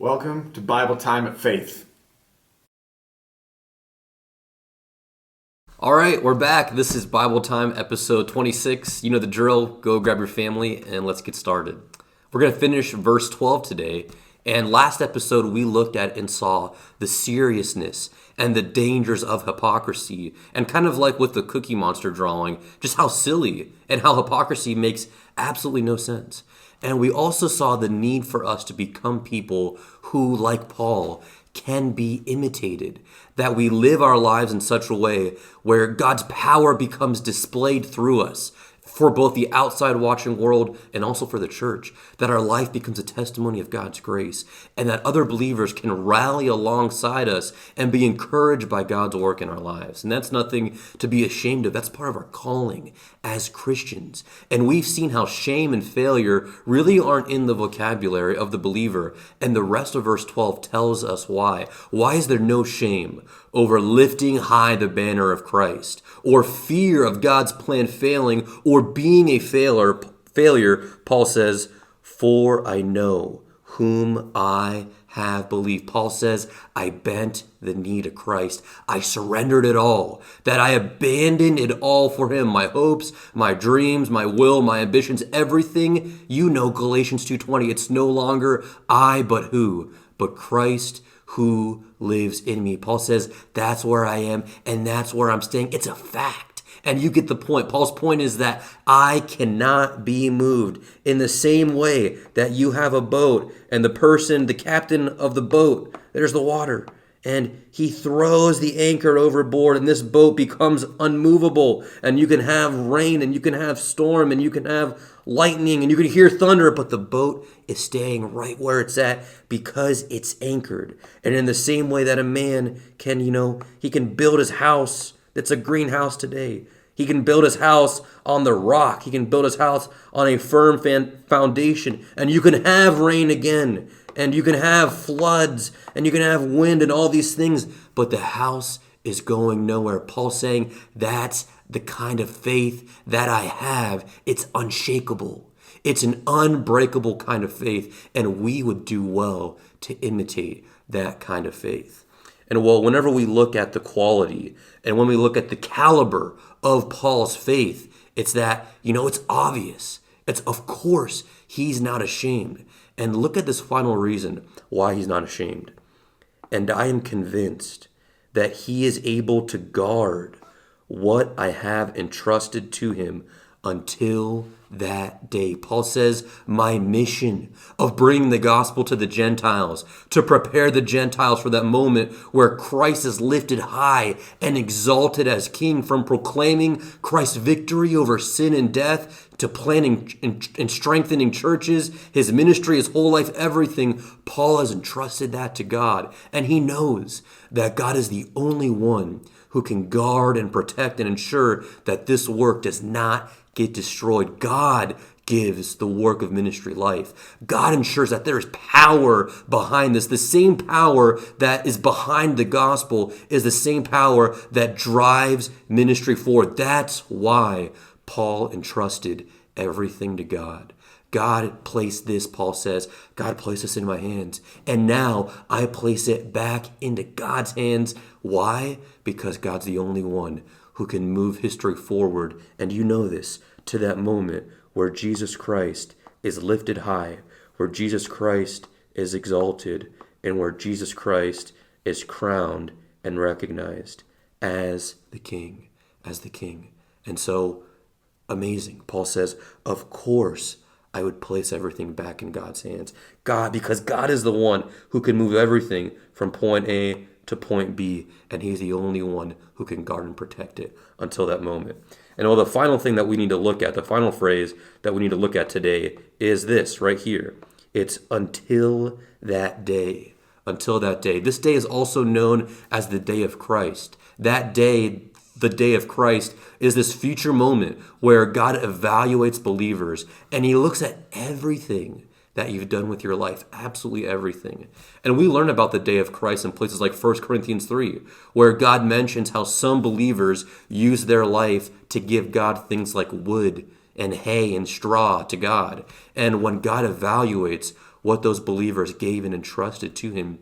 Welcome to Bible Time at Faith. All right, we're back. This is Bible Time, episode 26. You know the drill. Go grab your family and let's get started. We're going to finish verse 12 today. And last episode, we looked at and saw the seriousness and the dangers of hypocrisy. And kind of like with the Cookie Monster drawing, just how silly and how hypocrisy makes absolutely no sense. And we also saw the need for us to become people who, like Paul, can be imitated. That we live our lives in such a way where God's power becomes displayed through us for both the outside watching world and also for the church. That our life becomes a testimony of God's grace and that other believers can rally alongside us and be encouraged by God's work in our lives. And that's nothing to be ashamed of. That's part of our calling as Christians. And we've seen how shame and failure really aren't in the vocabulary of the believer. And the rest of verse 12 tells us why. Why is there no shame over lifting high the banner of Christ, or fear of God's plan failing, or being a failure? Paul says, "For I know whom I have believed." Paul says, I bent the knee to Christ. I surrendered it all. That I abandoned it all for him. My hopes, my dreams, my will, my ambitions, everything. You know Galatians 2:20. It's no longer I, but who? But Christ who lives in me. Paul says, that's where I am and that's where I'm staying. It's a fact. And you get the point. Paul's point is that I cannot be moved. In the same way that you have a boat and the captain of the boat, there's the water. And he throws the anchor overboard and this boat becomes unmovable. And you can have rain and you can have storm and you can have lightning and you can hear thunder, but the boat is staying right where it's at because it's anchored. And in the same way that a man can, he can build his house. That's a greenhouse today. He can build his house on the rock. He can build his house on a firm foundation. And you can have rain again. And you can have floods. And you can have wind and all these things. But the house is going nowhere. Paul's saying that's the kind of faith that I have. It's unshakable. It's an unbreakable kind of faith. And we would do well to imitate that kind of faith. And whenever we look at the quality and when we look at the caliber of Paul's faith, it's that, it's obvious. It's of course he's not ashamed. And look at this final reason why he's not ashamed. And I am convinced that he is able to guard what I have entrusted to him until that day. Paul says, my mission of bringing the gospel to the Gentiles, to prepare the Gentiles for that moment where Christ is lifted high and exalted as king, from proclaiming Christ's victory over sin and death to planning and strengthening churches, his ministry, his whole life, everything. Paul has entrusted that to God. And he knows that God is the only one who can guard and protect and ensure that this work does not get destroyed. God gives the work of ministry life. God ensures that there is power behind this. The same power that is behind the gospel is the same power that drives ministry forward. That's why Paul entrusted everything to God. God placed this, Paul says, God placed this in my hands. And now I place it back into God's hands. Why? Because God's the only one who can move history forward. And you know this, to that moment where Jesus Christ is lifted high, where Jesus Christ is exalted, and where Jesus Christ is crowned and recognized as the King, And so, amazing. Paul says, of course, I would place everything back in God's hands. Because God is the one who can move everything from point A to point B, and he's the only one who can guard and protect it until that moment. And the final thing that we need to look at, the final phrase that we need to look at today is this right here. It's until that day. Until that day. This day is also known as the day of Christ. That day, the day of Christ, is this future moment where God evaluates believers and he looks at everything that you've done with your life, absolutely everything. And we learn about the day of Christ in places like 1 Corinthians 3, where God mentions how some believers use their life to give God things like wood and hay and straw to God. And when God evaluates what those believers gave and entrusted to him,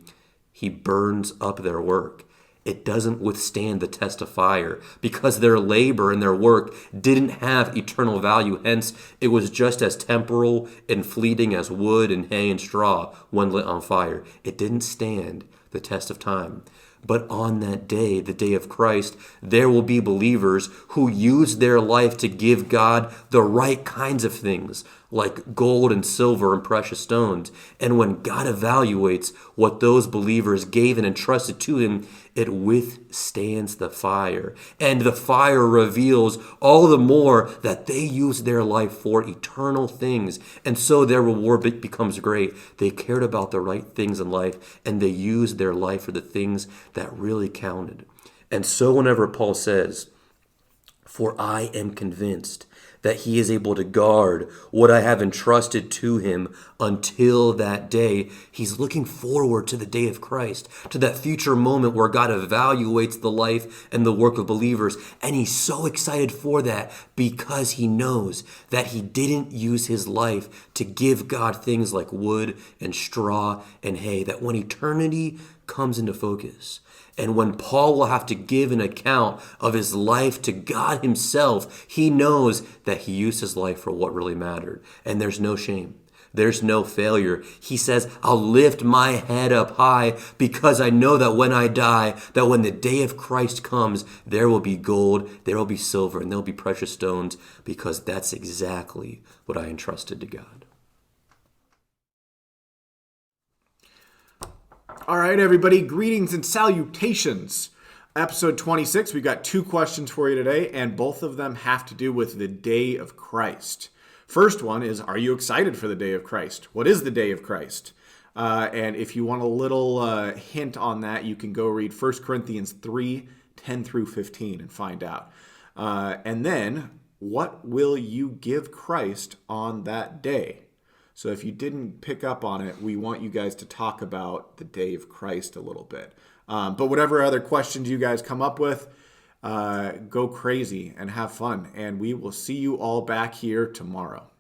he burns up their work. It doesn't withstand the test of fire because their labor and their work didn't have eternal value. Hence, it was just as temporal and fleeting as wood and hay and straw when lit on fire. It didn't stand the test of time. But on that day, the day of Christ, there will be believers who use their life to give God the right kinds of things, like gold and silver and precious stones. And when God evaluates what those believers gave and entrusted to him, it withstands the fire. And the fire reveals all the more that they use their life for eternal things. And so their reward becomes great. They cared about the right things in life, and they used their life for the things that really counted. And so whenever Paul says, "For I am convinced that he is able to guard what I have entrusted to him until that day," he's looking forward to the day of Christ, to that future moment where God evaluates the life and the work of believers. And he's so excited for that because he knows that he didn't use his life to give God things like wood and straw and hay, that when eternity comes into focus, and when Paul will have to give an account of his life to God himself, he knows that he used his life for what really mattered. And there's no shame. There's no failure. He says, "I'll lift my head up high because I know that when I die, that when the day of Christ comes, there will be gold, there will be silver, and there will be precious stones, because that's exactly what I entrusted to God." All right, everybody, greetings and salutations. Episode 26, we've got 2 questions for you today, and both of them have to do with the day of Christ. First one is, are you excited for the day of Christ? What is the day of Christ? And if you want a little hint on that, you can go read 1 Corinthians 3, 10 through 15 and find out. And then, what will you give Christ on that day? So if you didn't pick up on it, we want you guys to talk about the day of Christ a little bit. But whatever other questions you guys come up with, go crazy and have fun. And we will see you all back here tomorrow.